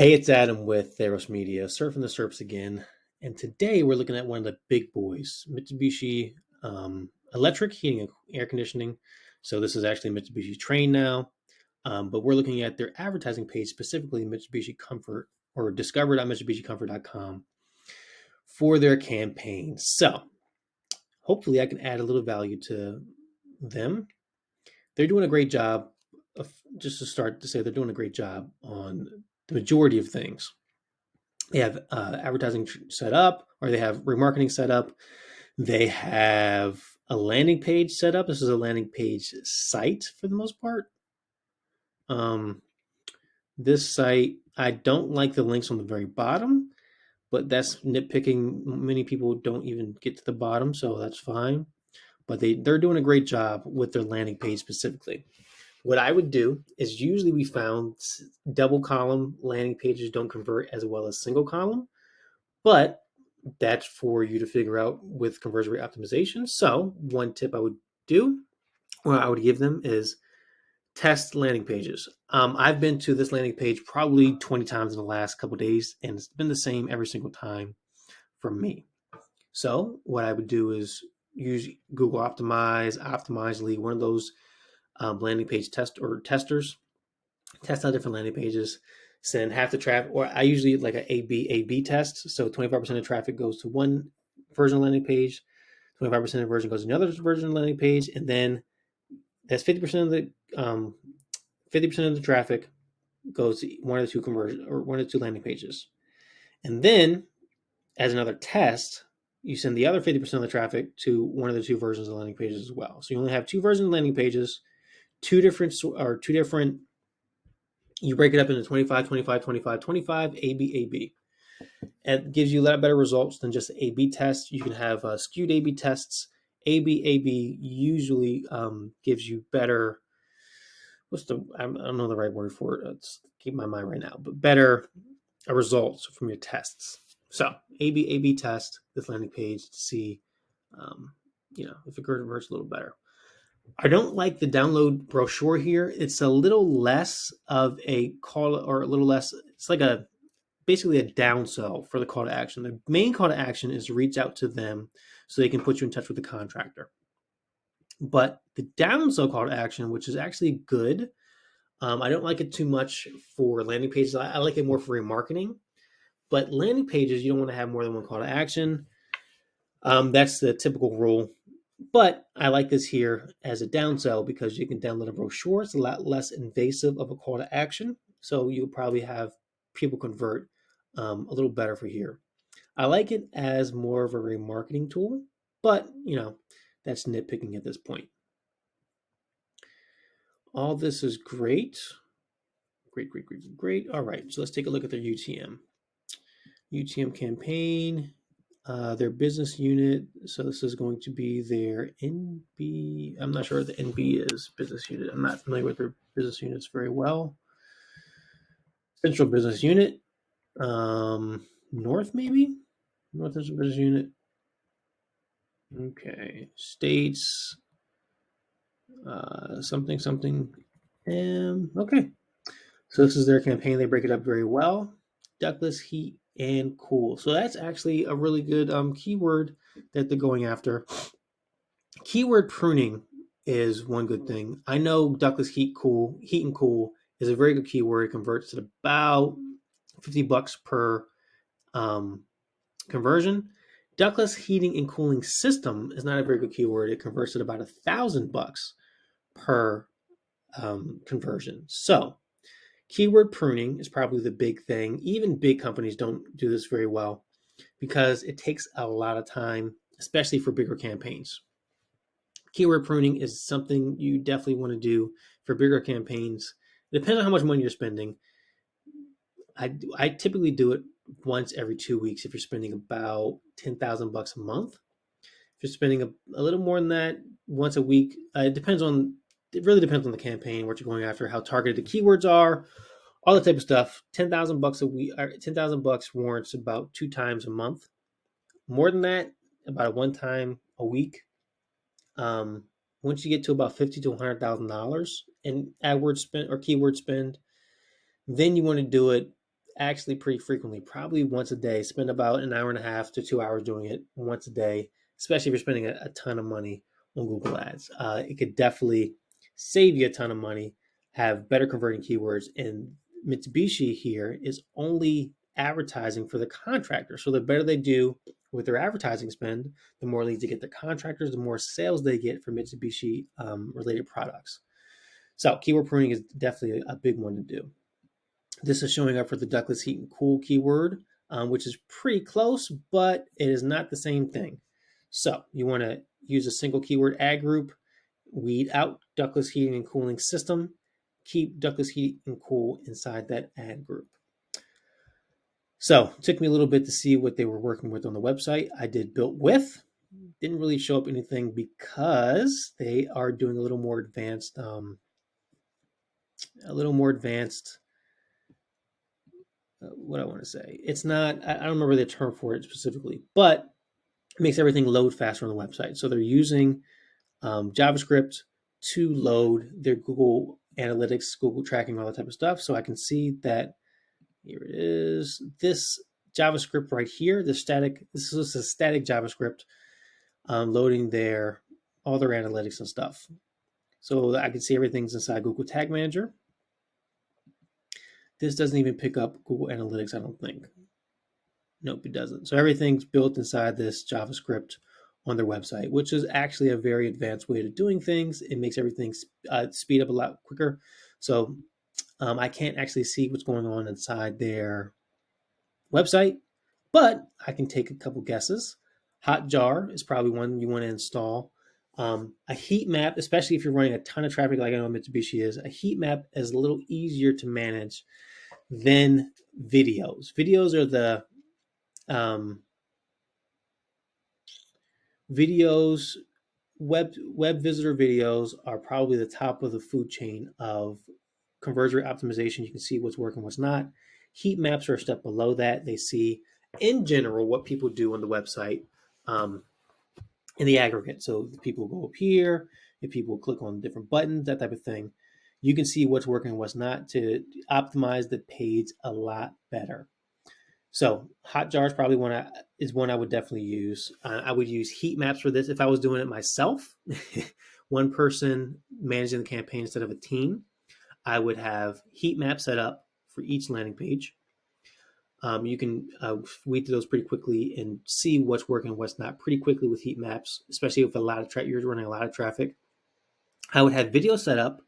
Hey, it's Adam with Theros Media, surfing the surfs again. And today we're looking at one of the big boys, Mitsubishi electric heating and air conditioning. So this is actually Mitsubishi Train now, but we're looking at their advertising page, specifically Mitsubishi Comfort or discover.mitsubishicomfort.com for their campaign. So hopefully I can add a little value to them. They're doing a great job of, just to start to say, they're doing a great job on the majority of things. They have advertising set up, or they have remarketing set up. They have a landing page set up. This is a landing page site for the most part. Um, this site, I don't like the links on the very bottom, but that's nitpicking. Many people don't even get to the bottom, so that's fine. But they're doing a great job with their landing page specifically. What I would do is usually we found double column landing pages don't convert as well as single column, but that's for you to figure out with conversion rate optimization. So one tip I would do, or I would give them, is test landing pages. I've been to this landing page probably 20 times in the last couple of days, and it's been the same every single time for me. So what I would do is use Google Optimize, Optimizely, one of those landing page testers. Test out different landing pages, send half the traffic, or I usually like a A/B test. So 25% of traffic goes to one version of landing page, 25% of the version goes to another version of the landing page, and then that's 50% of the 50% of the traffic goes to one of the two conversion or one of the two landing pages. And then as another test, you send the other 50% of the traffic to one of the two versions of the landing pages as well. So you only have two versions of landing pages, two different you break it up into 25, 25, 25, 25, A, B, A, B. It gives you a lot better results than just A/B tests. You can have skewed A/B tests. A/B usually gives you better. I don't know the right word for it. Let's keep my mind right now, but better results from your tests. So A/B test this landing page to see, um, if it converts a little better. I don't like the download brochure here. It's a little less of a call, or a little less. It's like basically a downsell for the call to action. The main call to action is to reach out to them so they can put you in touch with the contractor. But the downsell call to action, which is actually good, I don't like it too much for landing pages. I like it more for remarketing. But landing pages, you don't want to have more than one call to action. That's the typical rule. But I like this here as a downsell because you can download a brochure. It's a lot less invasive of a call to action. So you'll probably have people convert a little better for here. I like it as more of a remarketing tool, but that's nitpicking at this point. All this is great. Great. All right, so let's take a look at their UTM. UTM campaign, their business unit. So this is going to be their NB. I'm not sure what the NB is, business unit. I'm not familiar with their business units very well. Central business unit. North maybe? North Central business unit. Okay. States. Something. Okay. So this is their campaign. They break it up very well. Ductless, heat, and cool. So that's actually a really good keyword that they're going after. Keyword pruning is one good thing. I know ductless heat and cool is a very good keyword. It converts at about $50 per conversion. Ductless heating and cooling system is not a very good keyword. It converts at about $1,000 per conversion. So keyword pruning is probably the big thing. Even big companies don't do this very well because it takes a lot of time, especially for bigger campaigns. Keyword pruning is something you definitely want to do for bigger campaigns. It depends on how much money you're spending. I typically do it once every 2 weeks if you're spending about $10,000 a month. If you're spending a little more than that, once a week, it really depends on the campaign, what you're going after, how targeted the keywords are, all that type of stuff. $10,000 a week, $10,000 warrants about 2 times a month. More than that, about one time a week. Once you get to about $50,000 to $100,000 in AdWords spend or keyword spend, then you want to do it actually pretty frequently, probably once a day. Spend about an hour and a half to 2 hours doing it once a day, especially if you're spending a ton of money on Google Ads. It could definitely save you a ton of money, have better converting keywords, and Mitsubishi here is only advertising for the contractor. So the better they do with their advertising spend, the more leads they get the contractors, the more sales they get for Mitsubishi related products. So keyword pruning is definitely a big one to do. This is showing up for the ductless heat and cool keyword, which is pretty close, but it is not the same thing. So you want to use a single keyword ad group, weed out ductless heating and cooling system, keep ductless heat and cool inside that ad group. So it took me a little bit to see what they were working with on the website. I did built with, didn't really show up anything because they are doing a little more advanced, what I want to say. It's not, I don't remember the term for it specifically, but it makes everything load faster on the website. So they're using JavaScript to load their Google Analytics, Google tracking, all that type of stuff. So I can see that here it is. This JavaScript right here, this is a static JavaScript loading all their analytics and stuff. So I can see everything's inside Google Tag Manager. This doesn't even pick up Google Analytics, I don't think. Nope, it doesn't. So everything's built inside this JavaScript on their website, which is actually a very advanced way of doing things. It makes everything speed up a lot quicker. So I can't actually see what's going on inside their website, but I can take a couple guesses. Hotjar is probably one you want to install. A heat map, especially if you're running a ton of traffic like I know Mitsubishi is, a heat map is a little easier to manage than videos. Videos are the videos, web visitor videos are probably the top of the food chain of conversion rate optimization. You can see what's working, what's not. Heat maps are a step below that. They see in general what people do on the website in the aggregate. So if people go up here, if people click on different buttons, that type of thing, you can see what's working and what's not to optimize the page a lot better. So Hotjar is probably one I would definitely use. I would use heat maps for this if I was doing it myself. One person managing the campaign instead of a team. I would have heat maps set up for each landing page. You can weed through those pretty quickly and see what's working and what's not pretty quickly with heat maps, especially if you're running a lot of traffic. I would have videos set up,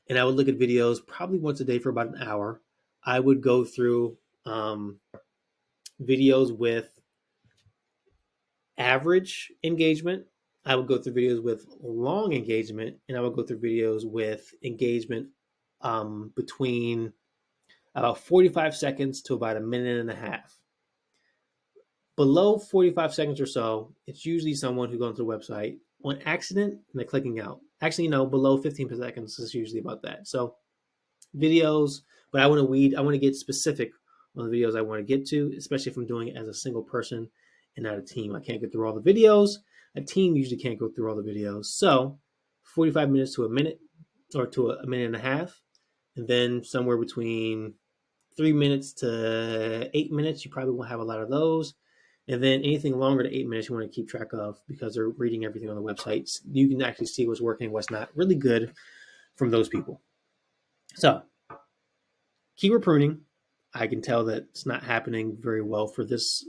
and I would look at videos probably once a day for about an hour. I would go through videos with average engagement. I would go through videos with long engagement, and I would go through videos with engagement between about 45 seconds to about a minute and a half. Below 45 seconds or so, it's usually someone who goes to the website on accident and they're clicking out. Actually, no, below 15 seconds is usually about that. So videos, but I want to get specific on the videos I want to get to, especially if I'm doing it as a single person and not a team. I can't get through all the videos. A team usually can't go through all the videos. So 45 minutes to a minute or to a minute and a half. And then somewhere between 3 minutes to 8 minutes, you probably won't have a lot of those. And then anything longer to 8 minutes, you want to keep track of because they're reading everything on the websites. You can actually see what's working, what's not really good from those people. So, keyword pruning, I can tell that it's not happening very well for this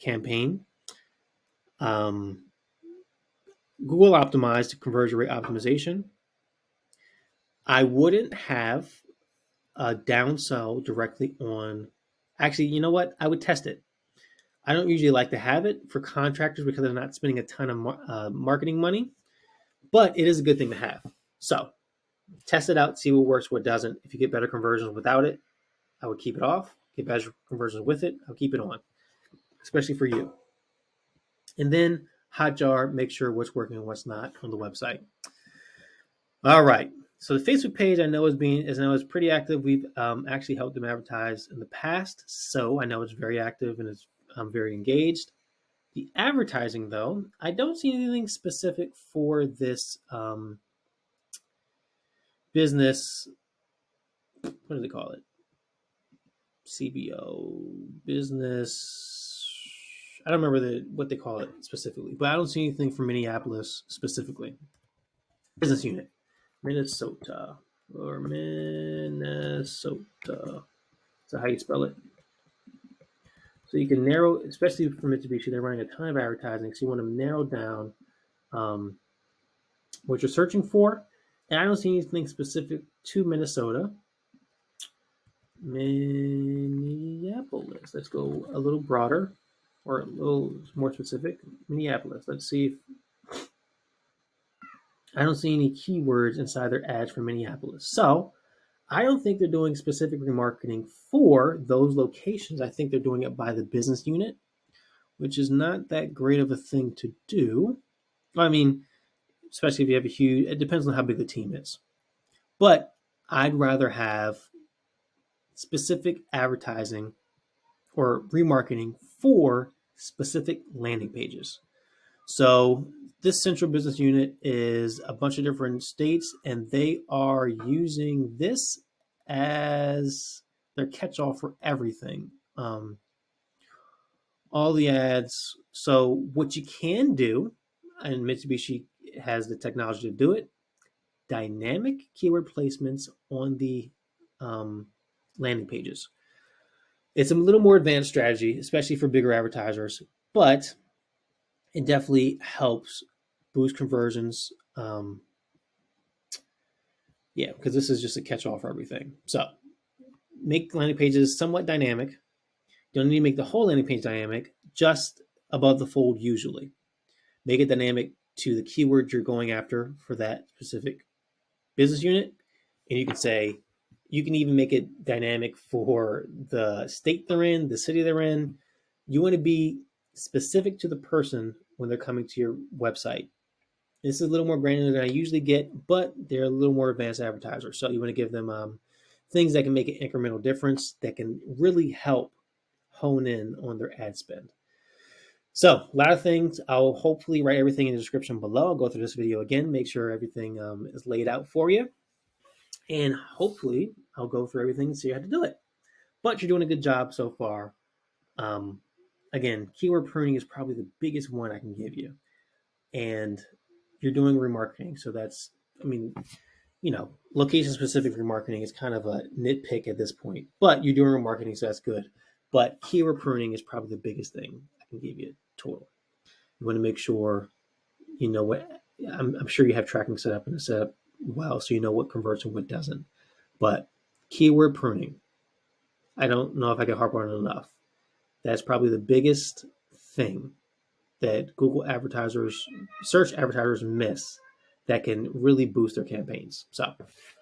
campaign. Google optimized conversion rate optimization. I wouldn't have a downsell directly on. Actually, you know what? I would test it. I don't usually like to have it for contractors because they're not spending a ton of marketing money, but it is a good thing to have. So test it out, see what works, what doesn't. If you get better conversions without it, I would keep it off. Get better conversions with it, I'll keep it on, especially for you. And then Hotjar, make sure what's working and what's not on the website. All right. So the Facebook page I know is pretty active. We've actually helped them advertise in the past, so I know it's very active and it's very engaged. The advertising, though, I don't see anything specific for this business. What do they call it? CBO business. I don't remember what they call it specifically, but I don't see anything for Minneapolis specifically. Business unit, Minnesota or Minnesota. So how you spell it? So you can narrow, especially for Mitsubishi, they're running a ton of advertising, so you want to narrow down what you're searching for. And I don't see anything specific to Minnesota. Minneapolis. Let's go a little broader or a little more specific. Minneapolis. Let's see if I don't see any keywords inside their ads for Minneapolis. So I don't think they're doing specific remarketing for those locations. I think they're doing it by the business unit, which is not that great of a thing to do. I mean, especially if you have a huge, it depends on how big the team is. But I'd rather have specific advertising or remarketing for specific landing pages. So this central business unit is a bunch of different states, and they are using this as their catch-all for everything. All the ads. So what you can do, and Mitsubishi has the technology to do it, dynamic keyword placements on the landing pages. It's a little more advanced strategy, especially for bigger advertisers, but it definitely helps boost conversions. Because this is just a catch-all for everything. So make landing pages somewhat dynamic. You don't need to make the whole landing page dynamic, just above the fold usually. Make it dynamic to the keyword you're going after for that specific business unit. And you can even make it dynamic for the state they're in, the city they're in. You want to be specific to the person when they're coming to your website. This is a little more granular than I usually get, but they're a little more advanced advertisers. So you want to give them things that can make an incremental difference that can really help hone in on their ad spend. So a lot of things. I'll hopefully write everything in the description below. I'll go through this video again, make sure everything is laid out for you. And hopefully I'll go through everything and see how to do it. But you're doing a good job so far. Again, keyword pruning is probably the biggest one I can give you. And you're doing remarketing. So that's, location-specific remarketing is kind of a nitpick at this point. But you're doing remarketing, so that's good. But keyword pruning is probably the biggest thing I can give you total. You want to make sure you know what. I'm sure you have tracking set up in the setup well, so you know what converts and what doesn't. But keyword pruning, I don't know if I can harp on it enough. That's probably the biggest thing that Google advertisers, search advertisers miss that can really boost their campaigns. So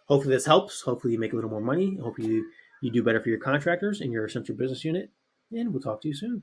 hopefully this helps. Hopefully you make a little more money. Hopefully you do better for your contractors and your central business unit. And we'll talk to you soon.